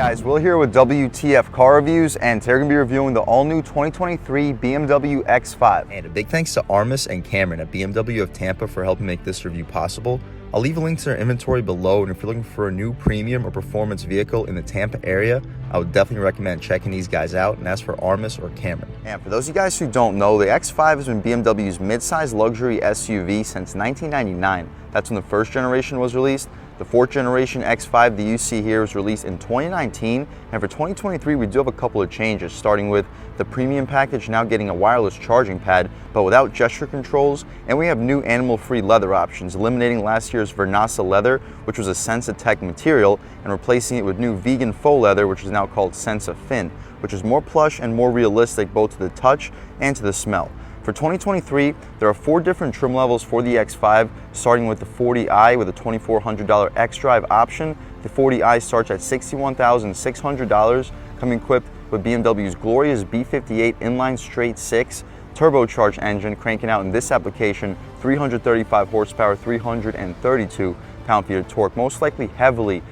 Guys, Will here with W.T.F car reviews, and today we're going to be reviewing the all-new 2023 BMW X5. And a big thanks to Armis and Cameron at BMW of Tampa for helping make this review possible. I'll leave a link to their inventory below, and if you're looking for a new premium or performance vehicle in the Tampa area, I would definitely recommend checking these guys out, and that's for Armis or Cameron. And for those of you guys who don't know, the X5 has been BMW's mid-size luxury SUV since 1999. That's when the first generation was released. The fourth generation X5 that you see here was released in 2019, and for 2023 we do have a couple of changes, starting with the premium package now getting a wireless charging pad but without gesture controls, and we have new animal-free leather options, eliminating last year's Vernasa leather, which was a Sensatec material, and replacing it with new vegan faux leather, which is now called SensaFin, which is more plush and more realistic both to the touch and to the smell. For 2023, there are 4 different trim levels for the X5, starting with the 40i with a $2,400 X-Drive option. The 40i starts at $61,600, coming equipped with BMW's glorious B58 inline straight 6 turbocharged engine, cranking out in this application 335 horsepower, 332 pound-feet of torque. Most likely heavily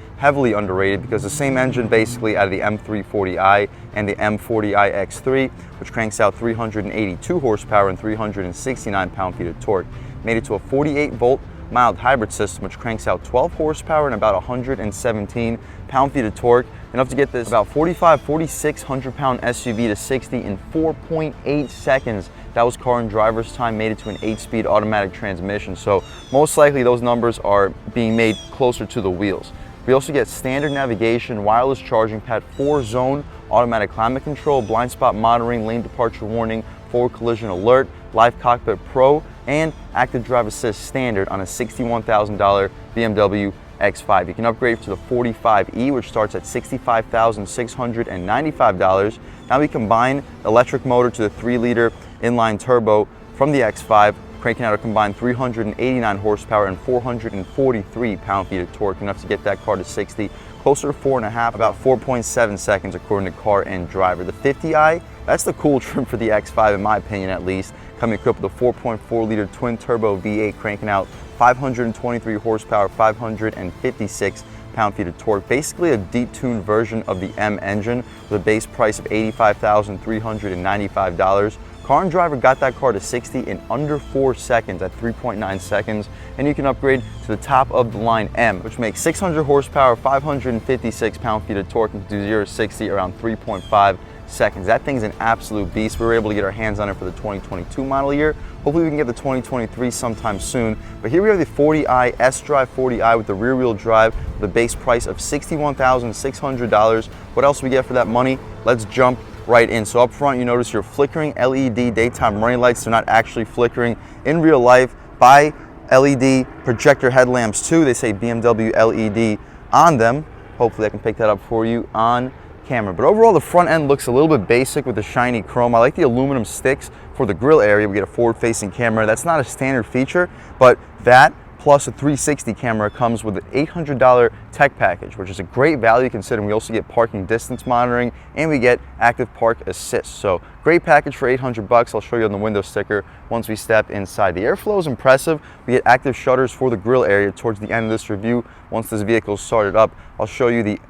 underrated, because the same engine basically out of the M340i and the M40i X3, which cranks out 382 horsepower and 369 pound-feet of torque, made it to a 48-volt mild hybrid system, which cranks out 12 horsepower and about 117 pound-feet of torque, enough to get this about 4,600 pound SUV to 60 in 4.8 seconds. That was car and driver's time, made it to an 8-speed automatic transmission. So most likely those numbers are being made closer to the wheels. We also get standard navigation, wireless charging pad, 4-zone automatic climate control, blind spot monitoring, lane departure warning, forward collision alert, live cockpit pro, and active drive assist standard on a $61,000 BMW X5. You can upgrade to the 45e, which starts at $65,695. Now we combine electric motor to the 3-liter inline turbo from the X5, cranking out a combined 389 horsepower and 443 pound-feet of torque, enough to get that car to 60, closer to 4.5, about 4.7 seconds according to car and driver. The 50i, that's the cool trim for the X5 in my opinion at least, coming equipped with a 4.4-liter twin-turbo V8, cranking out 523 horsepower, 556 pound-feet of torque. Basically a detuned version of the M engine with a base price of $85,395. Car and driver got that car to 60 in under 4 seconds at 3.9 seconds, and you can upgrade to the top of the line M, which makes 600 horsepower, 556 pound-feet of torque, and do 0 to 60 around 3.5 seconds. That thing's an absolute beast. We were able to get our hands on it for the 2022 model year. Hopefully we can get the 2023 sometime soon. But here we have the 40i, S-Drive 40i with the rear-wheel drive, with a base price of $61,600. What else we get for that money? Let's jump right in. So up front, you notice your flickering LED daytime running lights. They're not actually flickering in real life. By LED projector headlamps too. They say BMW LED on them. Hopefully I can pick that up for you on camera. But overall, the front end looks a little bit basic with the shiny chrome. I like the aluminum sticks for the grille area. We get a forward-facing camera. That's not a standard feature, but that plus a 360 camera comes with an $800 tech package, which is a great value considering we also get parking distance monitoring and we get active park assist. So great package for $800. I'll show you on the window sticker once we step inside. The airflow is impressive. We get active shutters for the grille area towards the end of this review. Once this vehicle is started up, I'll show you the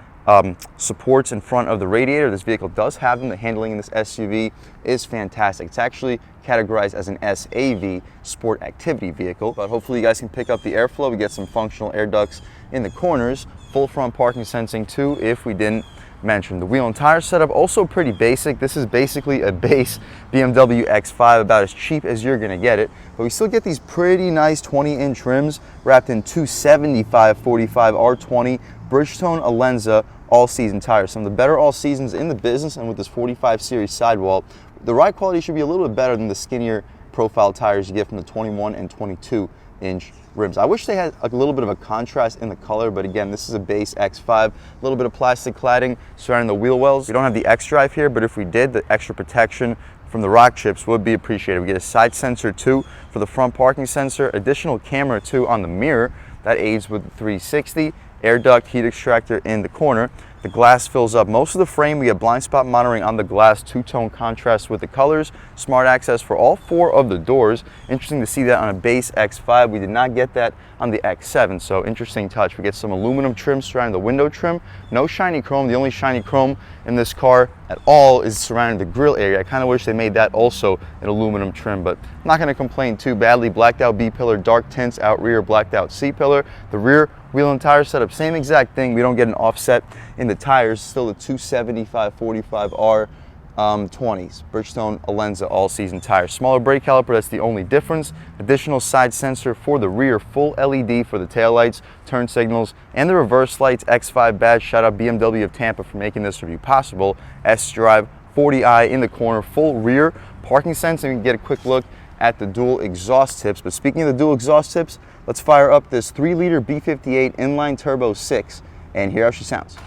supports in front of the radiator. This vehicle does have them. The handling in this SUV is fantastic. It's actually categorized as an SAV, sport activity vehicle, but hopefully you guys can pick up the airflow. We get some functional air ducts in the corners, full front parking sensing too, if we didn't mention. The wheel and tire setup also pretty basic. This is basically a base BMW X5, about as cheap as you're gonna get it, but we still get these pretty nice 20-inch rims wrapped in two 75/45 R20 Bridgestone Alenza all-season tires. Some of the better all-seasons in the business, and with this 45 series sidewall, the ride quality should be a little bit better than the skinnier profile tires you get from the 21 and 22-inch rims. I wish they had a little bit of a contrast in the color, but again, this is a base X5. A little bit of plastic cladding surrounding the wheel wells. We don't have the X-Drive here, but if we did, the extra protection from the rock chips would be appreciated. We get a side sensor too for the front parking sensor, additional camera too on the mirror that aids with the 360, air duct, heat extractor in the corner. The glass fills up most of the frame. We have blind spot monitoring on the glass, two-tone contrast with the colors, smart access for all 4 of the doors. Interesting to see that on a base X5. We did not get that on the X7, so interesting touch. We get some aluminum trim surrounding the window trim. No shiny chrome. The only shiny chrome in this car at all is surrounding the grille area. I kind of wish they made that also an aluminum trim, but I'm not going to complain too badly. Blacked out B-pillar, dark tints out rear, blacked out C-pillar. The rear wheel and tire setup, same exact thing. We don't get an offset in the tires. Still the 275/45R 20s. Bridgestone Alenza all-season tires. Smaller brake caliper, that's the only difference. Additional side sensor for the rear, full LED for the taillights, turn signals, and the reverse lights. X5 badge. Shout out BMW of Tampa for making this review possible. S-Drive 40i in the corner, full rear parking sensor. And we can get a quick look at the dual exhaust tips. But speaking of the dual exhaust tips, let's fire up this 3-liter B58 inline turbo 6 and hear how she sounds.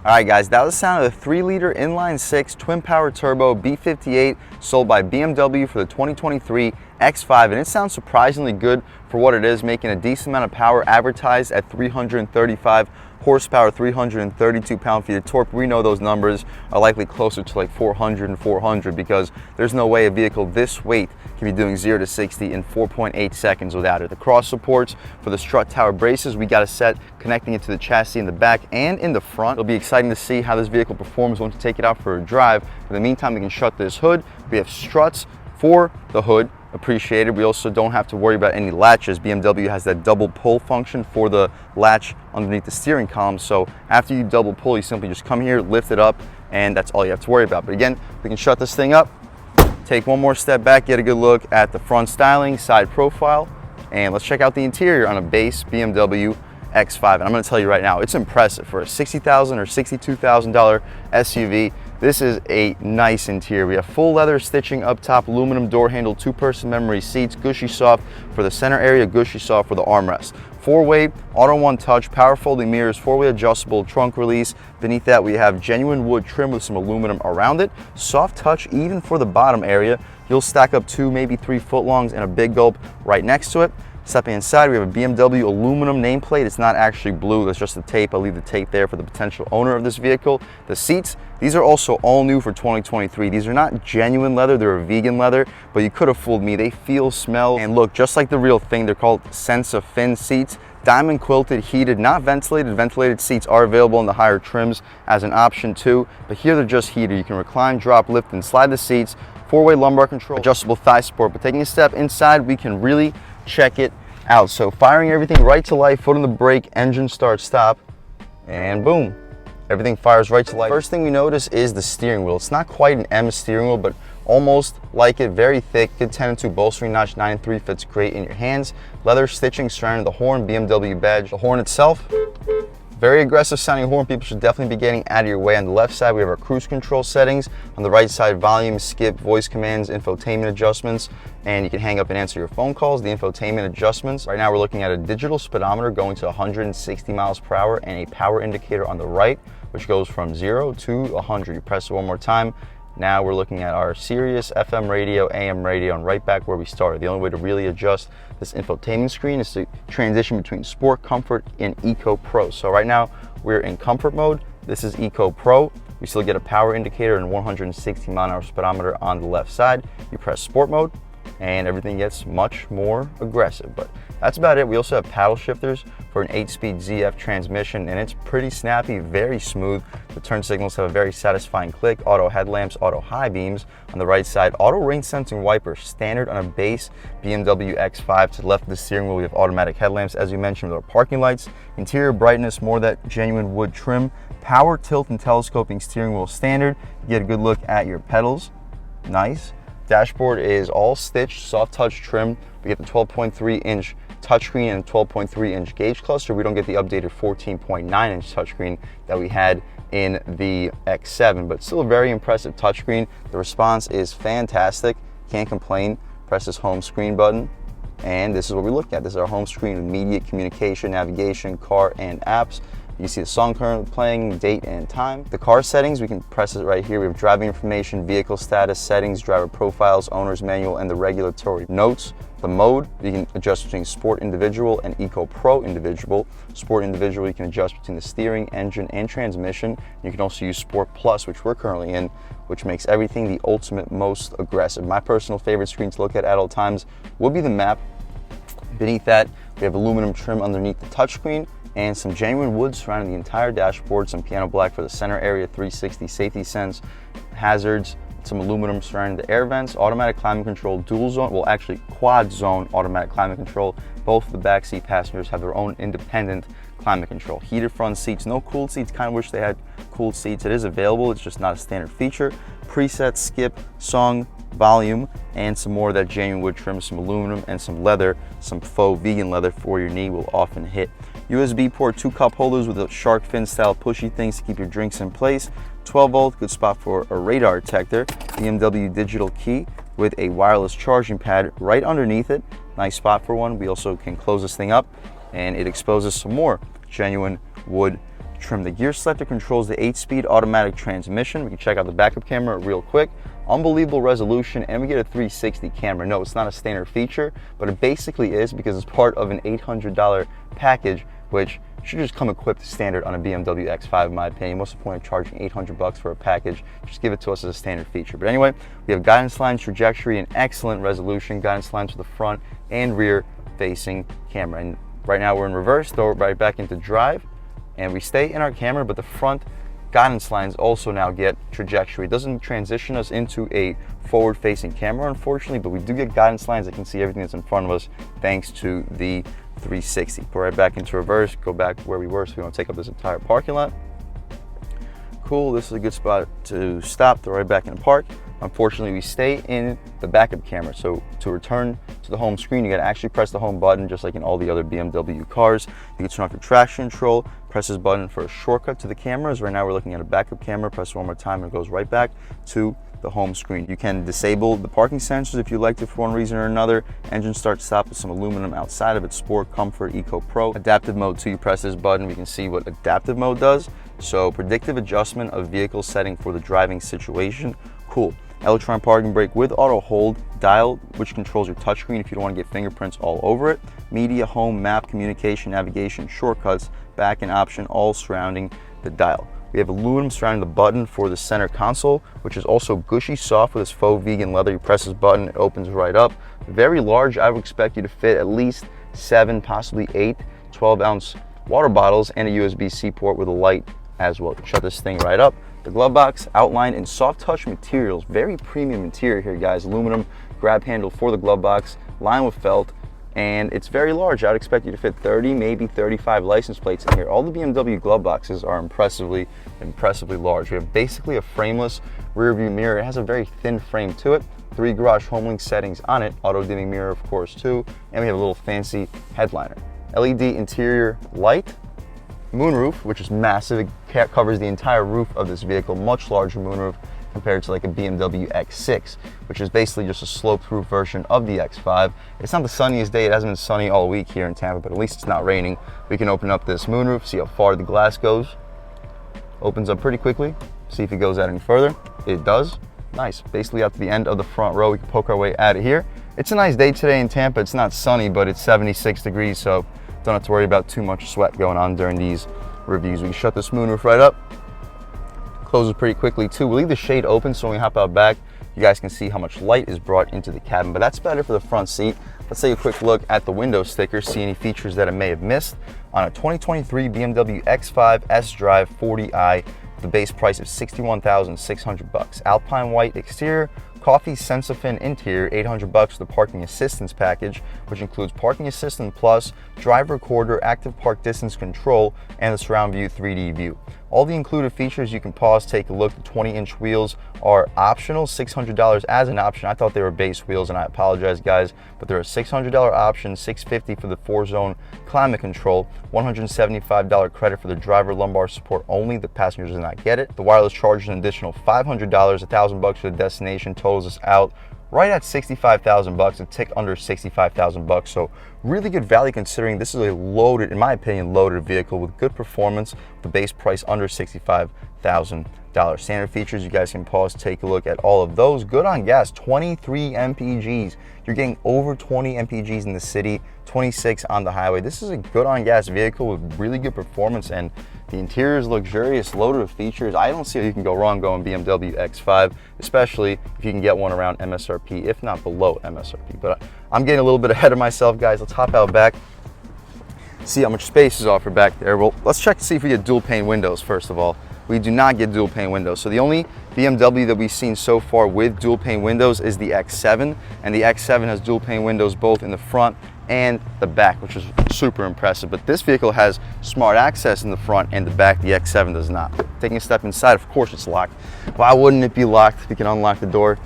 Alright guys, that was the sound of the 3-liter inline 6 twin power turbo B58 sold by BMW for the 2023 X5, and it sounds surprisingly good for what it is, making a decent amount of power, advertised at 335 horsepower, 332 pound-feet of torque. We know those numbers are likely closer to like 400 and 400 because there's no way a vehicle this weight can be doing 0 to 60 in 4.8 seconds without it. The cross supports for the strut tower braces, we got a set connecting it to the chassis in the back and in the front. It'll be exciting to see how this vehicle performs once you take it out for a drive. In the meantime, we can shut this hood. We have struts for the hood, appreciated. We also don't have to worry about any latches. BMW has that double pull function for the latch underneath the steering column. So after you double pull, you simply just come here, lift it up, and that's all you have to worry about. But again, we can shut this thing up, take one more step back, get a good look at the front styling, side profile, and let's check out the interior on a base BMW X5. And I'm going to tell you right now, it's impressive for a $60,000 or $62,000 SUV. This is a nice interior. We have full leather stitching up top, aluminum door handle, 2-person memory seats, gushy soft for the center area, gushy soft for the armrest. 4-way auto one touch, power folding mirrors, 4-way adjustable trunk release. Beneath that we have genuine wood trim with some aluminum around it. Soft touch even for the bottom area. You'll stack up 2, maybe 3 footlongs and a big gulp right next to it. Stepping inside, we have a BMW aluminum nameplate. It's not actually blue, that's just the tape. I'll leave the tape there for the potential owner of this vehicle. The seats, these are also all new for 2023. These are not genuine leather, they're a vegan leather, but you could have fooled me. They feel, smell, and look just like the real thing. They're called Sensa Fin seats. Diamond quilted, heated, not ventilated. Ventilated seats are available in the higher trims as an option too, but here they're just heated. You can recline, drop, lift, and slide the seats. 4-way lumbar control, adjustable thigh support. But taking a step inside, we can really check it out. So firing everything right to life, foot on the brake, engine start, stop, and boom, everything fires right to life. First thing we notice is the steering wheel. It's not quite an M steering wheel, but almost like it. Very thick, good 10-2 bolstering notch, 9-3 fits great in your hands. Leather stitching surrounding the horn, BMW badge. The horn itself, very aggressive sounding horn. People should definitely be getting out of your way. On the left side, we have our cruise control settings. On the right side, volume, skip, voice commands, infotainment adjustments, and you can hang up and answer your phone calls. The infotainment adjustments. Right now, we're looking at a digital speedometer going to 160 miles per hour and a power indicator on the right, which goes from 0 to 100. You press it one more time. Now we're looking at our Sirius FM radio, AM radio, and right back where we started. The only way to really adjust this infotainment screen is to transition between Sport, Comfort, and Eco Pro. So right now we're in Comfort mode. This is Eco Pro. We still get a power indicator and 160 mile an hour speedometer on the left side. You press Sport mode and everything gets much more aggressive, but that's about it. We also have paddle shifters for an 8-speed ZF transmission, and it's pretty snappy, very smooth. The turn signals have a very satisfying click. Auto headlamps, auto high beams. On the right side, auto rain sensing wipers, standard on a base BMW X5. To the left of the steering wheel, we have automatic headlamps, as you mentioned, with our parking lights. Interior brightness, more of that genuine wood trim. Power tilt and telescoping steering wheel standard. You get a good look at your pedals, nice. Dashboard is all stitched, soft touch trim. We get the 12.3 inch touchscreen and 12.3 inch gauge cluster. We don't get the updated 14.9 inch touchscreen that we had in the X7, but still a very impressive touchscreen. The response is fantastic, can't complain. press this home screen button, and this is what we look at. This is our home screen with media, communication, navigation, car, and apps. You can see the song currently playing, date and time. The car settings, we can press it right here. We have driving information, vehicle status, settings, driver profiles, owner's manual, and the regulatory notes. The mode, you can adjust between Sport Individual and Eco Pro Individual. Sport Individual, you can adjust between the steering, engine, and transmission. You can also use Sport Plus, which we're currently in, which makes everything the ultimate most aggressive. My personal favorite screen to look at all times will be the map. Beneath that, we have aluminum trim underneath the touchscreen, and some genuine wood surrounding the entire dashboard, some piano black for the center area, 360 safety sense, hazards, some aluminum surrounding the air vents, automatic climate control, dual zone, well actually quad zone automatic climate control. Both of the backseat passengers have their own independent climate control. Heated front seats, no cooled seats, kind of wish they had cooled seats. It is available, it's just not a standard feature. Preset, skip, song, volume, and some more of that genuine wood trim, some aluminum and some leather, some faux vegan leather for your knee will often hit. USB port, 2 cup holders with a shark fin style pushy things to keep your drinks in place. 12 volt, good spot for a radar detector. BMW digital key with a wireless charging pad right underneath it. Nice spot for one. We also can close this thing up and it exposes some more genuine wood trim. The gear selector controls the 8-speed automatic transmission. We can check out the backup camera real quick. Unbelievable resolution, and we get a 360 camera. No, it's not a standard feature, but it basically is because it's part of an $800 package, which should just come equipped standard on a BMW X5 in my opinion. What's the point of charging 800 bucks for a package? Just give it to us as a standard feature. But anyway, we have guidance lines, trajectory, and excellent resolution. Guidance lines for the front and rear facing camera. And right now we're in reverse, throw it right back into drive, and we stay in our camera, but the front guidance lines also now get trajectory. It doesn't transition us into a forward-facing camera, unfortunately, but we do get guidance lines that can see everything that's in front of us thanks to the 360. Go right back into reverse, go back where we were so we don't take up this entire parking lot. Cool, this is a good spot to stop, throw right back in park. Unfortunately, we stay in the backup camera. So to return to the home screen, you gotta actually press the home button just like in all the other BMW cars. You can turn off your traction control, press this button for a shortcut to the cameras. Right now we're looking at a backup camera, press one more time and it goes right back to the home screen. You can disable the parking sensors if you like to for one reason or another. Engine start stop with some aluminum outside of it, Sport, Comfort, Eco Pro. Adaptive mode 2, you press this button, we can see what adaptive mode does. So predictive adjustment of vehicle setting for the driving situation. Cool. Electronic parking brake with auto hold, dial which controls your touchscreen if you don't want to get fingerprints all over it. Media, home, map, communication, navigation, shortcuts, back and option all surrounding the dial. We have aluminum surrounding the button for the center console, which is also gushy soft with this faux vegan leather. You press this button, it opens right up. Very large. I would expect you to fit at least 7, possibly 8 12-ounce water bottles and a USB-C port with a light as well. Shut this thing right up. The glove box outlined in soft touch materials, very premium interior here, guys. Aluminum grab handle for the glove box, lined with felt, and it's very large. I'd expect you to fit 30, maybe 35 license plates in here. All the BMW glove boxes are impressively large. We have basically a frameless rear view mirror. It has a very thin frame to it. 3 garage HomeLink settings on it, auto dimming mirror of course too, and we have a little fancy headliner. LED interior light, moonroof, which is massive. It covers the entire roof of this vehicle, much larger moonroof compared to like a BMW X6, which is basically just a sloped roof version of the X5. It's not the sunniest day. It hasn't been sunny all week here in Tampa, but at least it's not raining. We can open up this moonroof, see how far the glass goes. Opens up pretty quickly. See if it goes out any further. It does. Nice. Basically out to the end of the front row. We can poke our way out of here. It's a nice day today in Tampa. It's not sunny, but it's 76 degrees, so don't have to worry about too much sweat going on during these reviews. We can shut this moonroof right up. Closes pretty quickly too. We'll leave the shade open so when we hop out back, you guys can see how much light is brought into the cabin, but that's better for the front seat. Let's take a quick look at the window sticker, see any features that I may have missed. On a 2023 BMW X5 S-Drive 40i, the base price of $61,600. Alpine white exterior, coffee Sensafin interior, $800 for the parking assistance package, which includes parking assistant plus, drive recorder, active park distance control, and the surround view 3D view. All the included features, you can pause, take a look. The 20-inch wheels are optional, $600 as an option. I thought they were base wheels, and I apologize, guys, but they're a $600 option, $650 for the 4-zone climate control, $175 credit for the driver lumbar support only. The passengers do not get it. The wireless charger is an additional $500, $1,000 for the destination, totals us out right at 65,000 bucks, a tick under 65,000 bucks. So really good value considering this is a loaded, in my opinion, loaded vehicle with good performance, the base price under $65,000. Standard features, you guys can pause, take a look at all of those. Good on gas, 23 mpgs. You're getting over 20 mpgs in the city, 26 on the highway. This is a good on gas vehicle with really good performance, and the interior is luxurious, loaded with features. I don't see how you can go wrong going BMW X5, especially if you can get one around MSRP, if not below MSRP. But I'm getting a little bit ahead of myself, guys. Let's hop out back, see how much space is offered back there. Well, let's check to see if we get dual pane windows first of all. We do not get dual pane windows. So the only BMW that we've seen so far with dual pane windows is the X7, and the X7 has dual pane windows both in the front and the back, which is super impressive. But this vehicle has smart access in the front and the back. The X7 does not. Taking a step inside, of course it's locked. Why wouldn't it be locked? We can unlock the door,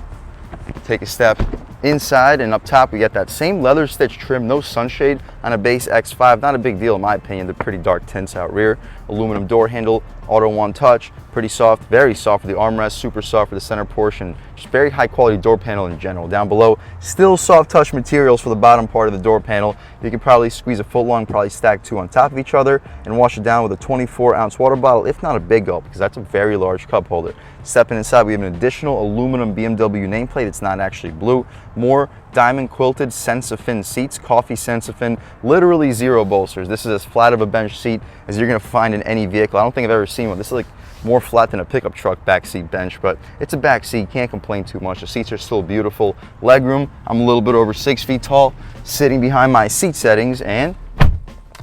take a step inside, and up top we get that same leather stitch trim, no sunshade on a base X5. Not a big deal in my opinion. They're pretty dark tints out rear. Aluminum door handle, auto one touch, pretty soft, very soft for the armrest, super soft for the center portion. Just very high quality door panel in general. Down below, still soft touch materials for the bottom part of the door panel. You can probably squeeze a foot long, probably stack two on top of each other, and wash it down with a 24-ounce water bottle, if not a big gulp, because that's a very large cup holder. Stepping inside, we have an additional aluminum BMW nameplate. It's not actually blue. More diamond quilted Sensafin seats, coffee Sensafin, literally zero bolsters. This is as flat of a bench seat as you're gonna find in any vehicle. I don't think I've ever seen one. This is like more flat than a pickup truck backseat bench, but it's a back seat, can't complain too much. The seats are still beautiful. Legroom, I'm a little bit over 6 feet tall, sitting behind my seat settings, and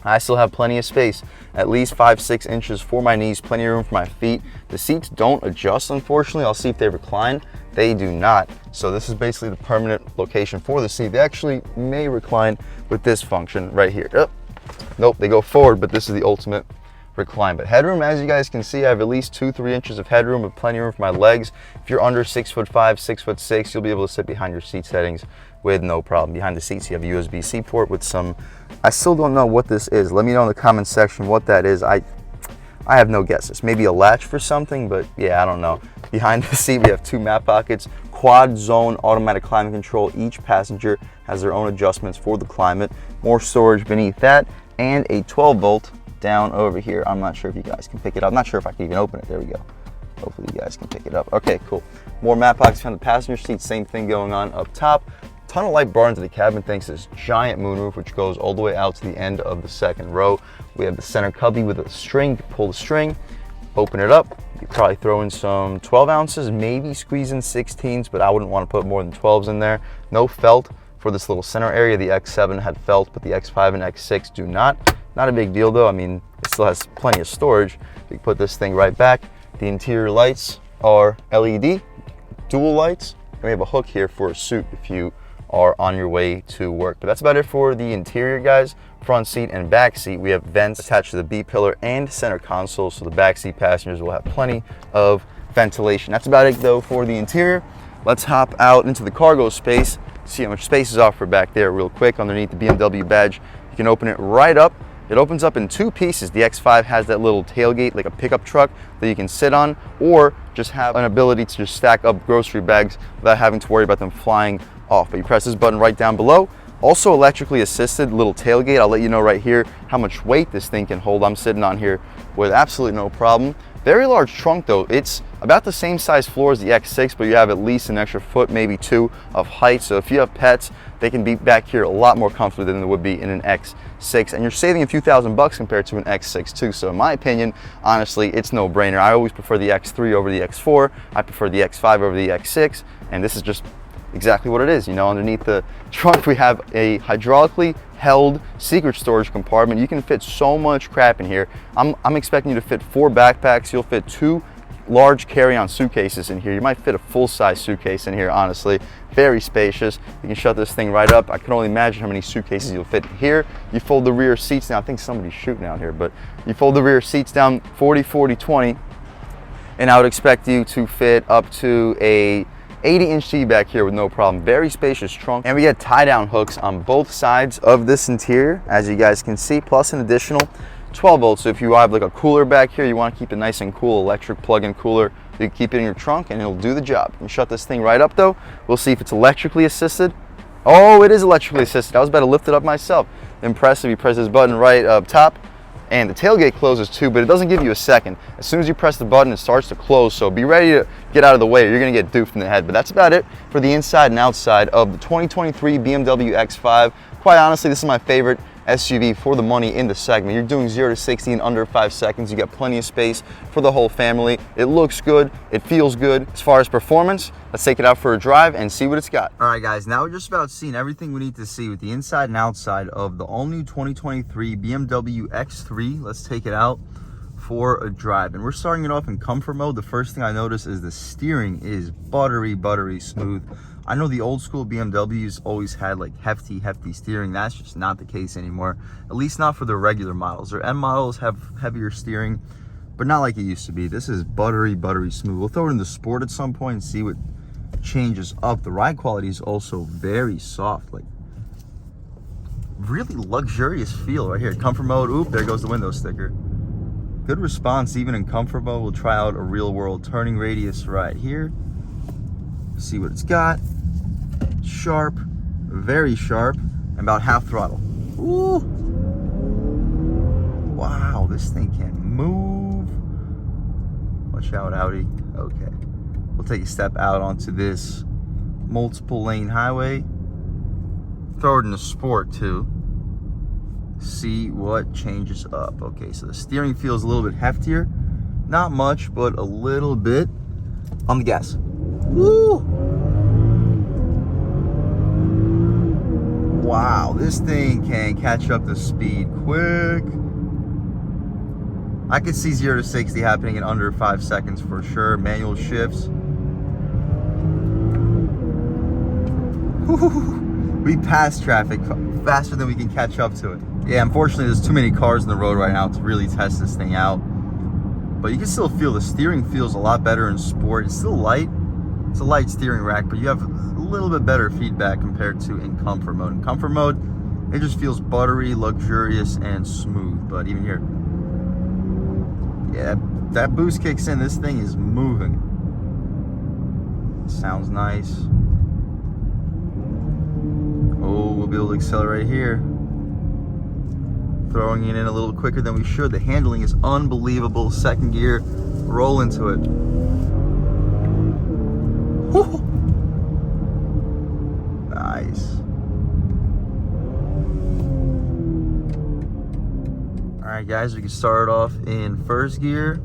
I still have plenty of space, at least 5-6 inches for my knees, plenty of room for my feet. The seats don't adjust, unfortunately. I'll see if they recline. They do not. So this is basically the permanent location for the seat. They actually may recline with this function right here. Oh, nope, they go forward, but this is the ultimate recline. But headroom, as you guys can see, I have at least 2-3 inches of headroom with plenty of room for my legs. If you're under 6'5", 6'6", you'll be able to sit behind your seat settings with no problem. Behind the seats, you have a USB-C port with some, I still don't know what this is. Let me know in the comment section what that is. I have no guesses. Maybe a latch for something, but yeah, I don't know. Behind the seat, we have 2 map pockets, quad zone automatic climate control. Each passenger has their own adjustments for the climate. More storage beneath that, and a 12-volt down over here. I'm not sure if you guys can pick it up. I'm not sure if I can even open it. There we go. Hopefully you guys can pick it up. Okay, cool. More map pockets on the passenger seat. Same thing going on up top. Ton of light bar into the cabin thanks to this giant moonroof, which goes all the way out to the end of the second row. We have the center cubby with a string. You pull the string, open it up. You probably throw in some 12 ounces, maybe squeeze in 16s, but I wouldn't want to put more than 12s in there. No felt for this little center area. The X7 had felt, but the X5 and X6 do not. Not a big deal though. I mean, it still has plenty of storage. You can put this thing right back. The interior lights are LED, dual lights. And we have a hook here for a suit if you are on your way to work. But that's about it for the interior, guys. Front seat and back seat, we have vents attached to the B-pillar and center console, so the back seat passengers will have plenty of ventilation. That's about it though for the interior. Let's hop out into the cargo space, see how much space is offered back there real quick. Underneath the BMW badge, you can open it right up. It opens up in 2 pieces. The X5 has that little tailgate like a pickup truck that you can sit on, or just have an ability to just stack up grocery bags without having to worry about them flying off. But you press this button right down below. Also electrically assisted little tailgate. I'll let you know right here how much weight this thing can hold. I'm sitting on here with absolutely no problem. Very large trunk though. It's about the same size floor as the X6, but you have at least an extra foot, maybe 2 of height. So if you have pets, they can be back here a lot more comfortably than they would be in an X6. And you're saving a few $1,000s compared to an X6 too. So in my opinion, honestly, it's no brainer. I always prefer the X3 over the X4. I prefer the X5 over the X6. And this is just exactly what it is. You know, underneath the trunk, we have a hydraulically held secret storage compartment. You can fit so much crap in here. I'm expecting you to fit 4 backpacks. You'll fit 2 large carry-on suitcases in here. You might fit a full-size suitcase in here, honestly. Very spacious. You can shut this thing right up. I can only imagine how many suitcases you'll fit here. You fold the rear seats down. I think somebody's shooting out here, but you fold the rear seats down 40, 40, 20, and I would expect you to fit up to a 80-inch TV back here with no problem. Very spacious trunk. And we get tie-down hooks on both sides of this interior, as you guys can see, plus an additional 12 volts. So if you have like a cooler back here, you want to keep it nice and cool, electric plug-in cooler, So you can keep it in your trunk and it'll do the job. You can shut this thing right up though. We'll see if it's electrically assisted. Oh, it is electrically assisted. I was about to lift it up myself. Impressive. You press this button right up top and the tailgate closes too, but it doesn't give you a second. As soon as you press the button, it starts to close. So be ready to get out of the way or you're gonna get duped in the head. But that's about it for the inside and outside of the 2023 BMW X5. Quite honestly, this is my favorite SUV for the money in the segment. You're doing 0 to 60 in under 5 seconds. You got plenty of space for the whole family. It looks good. It feels good. As far as performance, let's take it out for a drive and see what it's got. All right, guys, now we're just about seeing everything we need to see with the inside and outside of the all-new 2023 BMW X3. Let's take it out for a drive. And we're starting it off in comfort mode. The first thing I notice is the steering is buttery smooth. I know the old school BMWs always had like hefty steering. That's just not the case anymore, at least not for the regular models. Their M models have heavier steering, but not like it used to be. This is buttery smooth. We'll throw it in the Sport at some point and see what changes up. The ride quality is also very soft, like really luxurious feel right here. Comfort mode, oop, there goes the window sticker. Good response even in comfort mode. We'll try out a real world turning radius right here. See what it's got. Sharp, very sharp, and about half throttle. Ooh. Wow, this thing can move. Watch out, Audi. Okay. We'll take a step out onto this multiple lane highway. Throw it in the Sport too. See what changes up. Okay, so the steering feels a little bit heftier. Not much, but a little bit. On the gas. Woo! Wow, this thing can catch up to speed quick. I could see 0 to 60 happening in under 5 seconds for sure. Manual shifts. We pass traffic faster than we can catch up to it. Yeah, unfortunately, there's too many cars on the road right now to really test this thing out. But you can still feel the steering feels a lot better in Sport. It's still light. It's a light steering rack, but you have a little bit better feedback compared to in comfort mode. In comfort mode, it just feels buttery, luxurious, and smooth. But even here, yeah, that boost kicks in. This thing is moving. Sounds nice. Oh, we'll be able to accelerate here. Throwing it in a little quicker than we should. The handling is unbelievable. Second gear, roll into it. Woo. Nice. All right, guys, we can start off in first gear.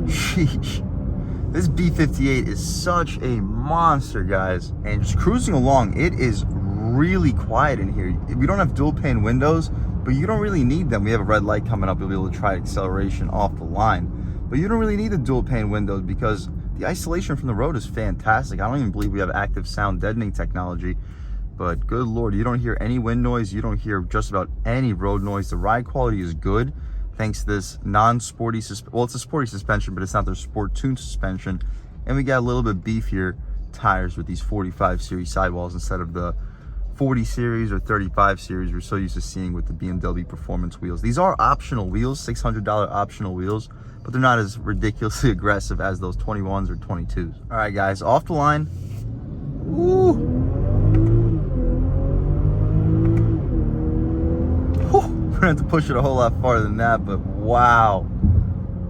Sheesh. This B58 is such a monster, guys. And just cruising along, it is really quiet in here. We don't have dual pane windows, but you don't really need them. We have a red light coming up. You'll be able to try acceleration off the line. But you don't really need the dual pane windows because the isolation from the road is fantastic. I don't even believe we have active sound deadening technology, but good Lord, you don't hear any wind noise. You don't hear just about any road noise. The ride quality is good thanks to this non-sporty, well, it's a sporty suspension, but it's not their Sport Tune suspension. And we got a little bit beefier tires with these 45 series sidewalls instead of the 40 series or 35 series we're so used to seeing with the BMW performance wheels. These are optional wheels, $600 optional wheels, but they're not as ridiculously aggressive as those 21s or 22s. All right, guys, off the line. Woo. We're gonna have to push it a whole lot farther than that, but wow,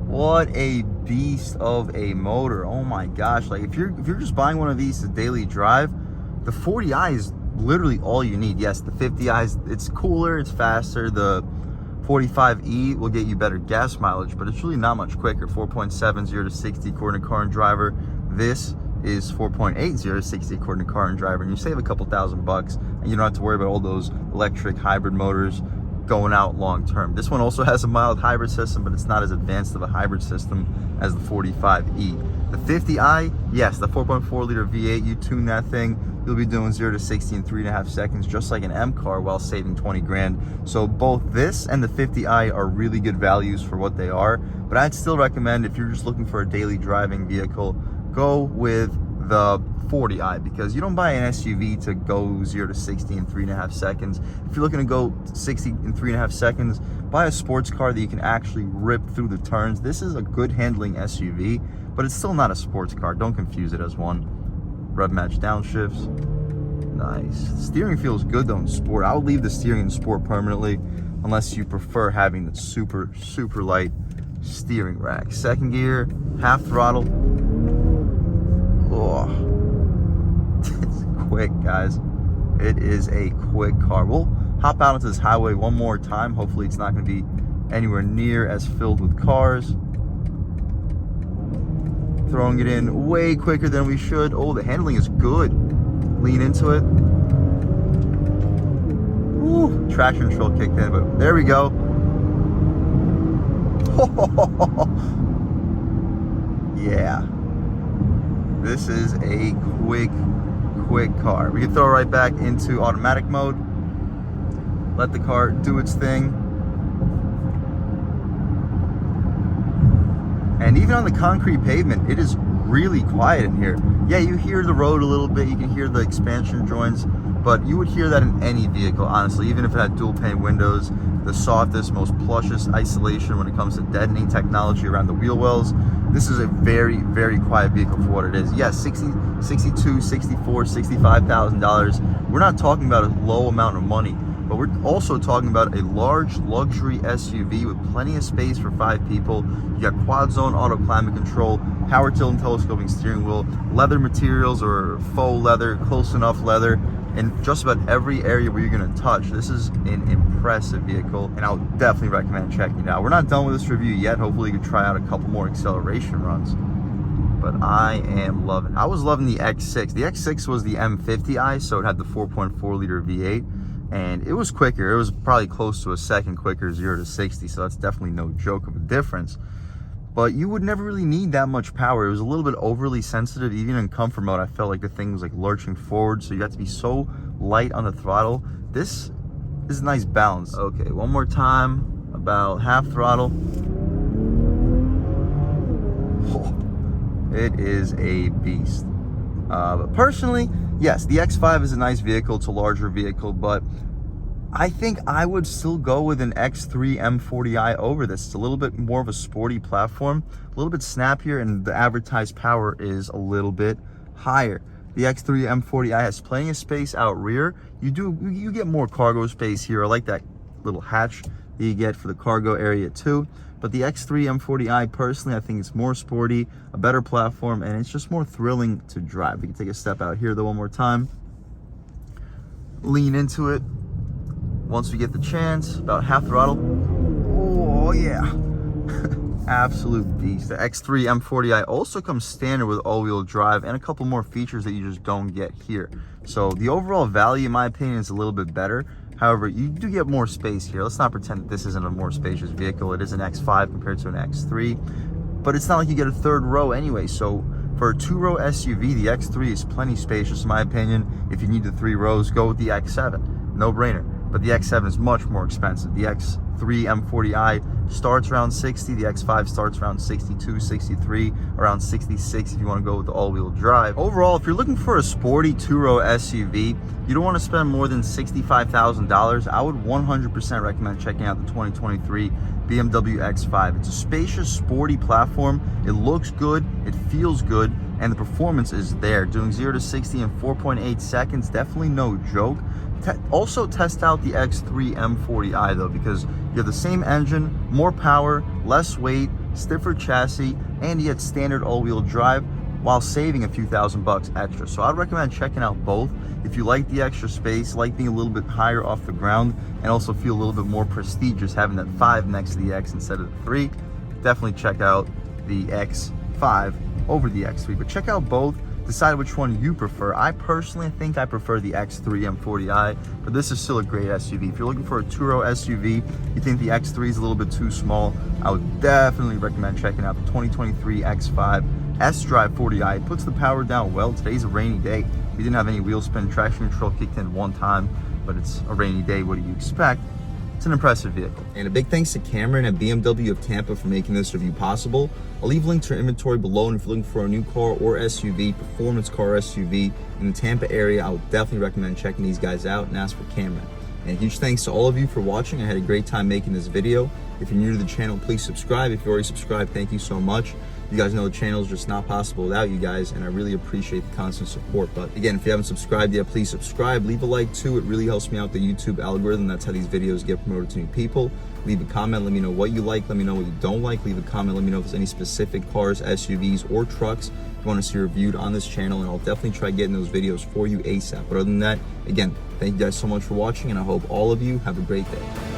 what a beast of a motor. Oh my gosh, like if you're just buying one of these to daily drive, the 40i is literally all you need. Yes, the 50i, it's cooler, it's faster. The 45e will get you better gas mileage, but it's really not much quicker. 4.7 0 to 60 according to Car and Driver. This is 4.8 0 to 60 according to Car and Driver, and you save a couple $1,000 and you don't have to worry about all those electric hybrid motors going out long term. This one also has a mild hybrid system, but it's not as advanced of a hybrid system as the 45e. The 50i, yes, the 4.4 liter V8, you tune that thing, you'll be doing 0 to 60 in 3.5 seconds, just like an M car, while saving 20 grand. So both this and the 50i are really good values for what they are, but I'd still recommend, if you're just looking for a daily driving vehicle, go with the 40i, because you don't buy an SUV to go 0 to 60 in 3.5 seconds. If you're looking to go 60 in 3.5 seconds, buy a sports car that you can actually rip through the turns. This is a good handling SUV, but it's still not a sports car. Don't confuse it as one. Rev match downshifts. Nice. The steering feels good though in sport. I would leave the steering in sport permanently unless you prefer having the super light steering rack. Second gear, half throttle. Oh, it's quick, guys. It is a quick car. We'll hop out into this highway one more time. Hopefully it's not going to be anywhere near as filled with cars. Throwing it in way quicker than we should. Oh, the handling is good. Lean into it. Ooh, traction control kicked in, but there we go. Yeah. This is a quick car. We can throw it right back into automatic mode. Let the car do its thing. And even on the concrete pavement, it is really quiet in here. Yeah, you hear the road a little bit, you can hear the expansion joints, but you would hear that in any vehicle, honestly, even if it had dual pane windows, the softest, most plushest isolation when it comes to deadening technology around the wheel wells. This is a very quiet vehicle for what it is. Yes, $62,000, $64,000, $65,000. We're not talking about a low amount of money, but we're also talking about a large luxury SUV with plenty of space for 5 people. You got quad zone auto climate control, power tilt and telescoping steering wheel, leather materials or faux leather, close enough leather, in just about every area where you're gonna touch. This is an impressive vehicle, and I would definitely recommend checking it out. We're not done with this review yet. Hopefully you can try out a couple more acceleration runs. But I am loving it. I was loving the X6. The X6 was the M50i, so it had the 4.4 liter V8, and it was quicker. It was probably close to a second quicker, 0 to 60, so that's definitely no joke of a difference. But you would never really need that much power. It was a little bit overly sensitive. Even in comfort mode, I felt like the thing was like lurching forward, so you got to be so light on the throttle. This is a nice balance. Okay, one more time, about half throttle. Oh, it is a beast. But personally, yes, the X5 is a nice vehicle. It's a larger vehicle, but I think I would still go with an X3 M40i over this. It's a little bit more of a sporty platform, a little bit snappier, and the advertised power is a little bit higher. The X3 M40i has plenty of space out rear. You get more cargo space here. I like that little hatch that you get for the cargo area too. But the X3 M40i, personally, I think it's more sporty, a better platform, and it's just more thrilling to drive. We can take a step out here though one more time. Lean into it. Once we get the chance, about half throttle. Oh yeah. Absolute beast. The X3 M40i also comes standard with all-wheel drive and a couple more features that you just don't get here. So the overall value, in my opinion, is a little bit better. However, you do get more space here. Let's not pretend that this isn't a more spacious vehicle. It is an X5 compared to an X3, but it's not like you get a third row anyway. So for a 2-row SUV, the X3 is plenty spacious, in my opinion. If you need the 3 rows, go with the X7. No brainer. But the X7 is much more expensive. The X3 M40i starts around 60, the X5 starts around 62, 63, around 66 if you want to go with the all-wheel drive. Overall, if you're looking for a sporty 2-row SUV, you don't want to spend more than $65,000, I would 100% recommend checking out the 2023 BMW X5. It's a spacious, sporty platform. It looks good, it feels good, and the performance is there. Doing 0 to 60 in 4.8 seconds, definitely no joke. Also test out the X3 M40i though, because you have the same engine, more power, less weight, stiffer chassis, and you get standard all-wheel drive while saving a few $1,000 extra. So I'd recommend checking out both if you like the extra space, like being a little bit higher off the ground, and also feel a little bit more prestigious having that 5 next to the X instead of the 3. Definitely check out the X5 over the X3, but check out both. Decide which one you prefer. I personally think I prefer the X3 M40i, but this is still a great SUV. If you're looking for a 2-row SUV, you think the X3 is a little bit too small, I would definitely recommend checking out the 2023 X5 S-Drive 40i. It puts the power down well. Today's a rainy day. We didn't have any wheel spin. Traction control kicked in one time, but it's a rainy day. What do you expect? It's an impressive vehicle. And a big thanks to Cameron and BMW of Tampa for making this review possible. I'll leave a link to their inventory below, and if you're looking for a new car or SUV, performance car SUV in the Tampa area, I would definitely recommend checking these guys out and ask for Cameron. And huge thanks to all of you for watching. I had a great time making this video. If you're new to the channel, please subscribe. If you already subscribed, thank you so much. You guys know the channel is just not possible without you guys, and I really appreciate the constant support. But again, if you haven't subscribed yet, please subscribe. Leave a like too. It really helps me out the YouTube algorithm. That's how these videos get promoted to new people. Leave a comment. Let me know what you like. Let me know what you don't like. Leave a comment. Let me know if there's any specific cars, SUVs, or trucks you want to see reviewed on this channel, and I'll definitely try getting those videos for you ASAP. But other than that, again, thank you guys so much for watching, and I hope all of you have a great day.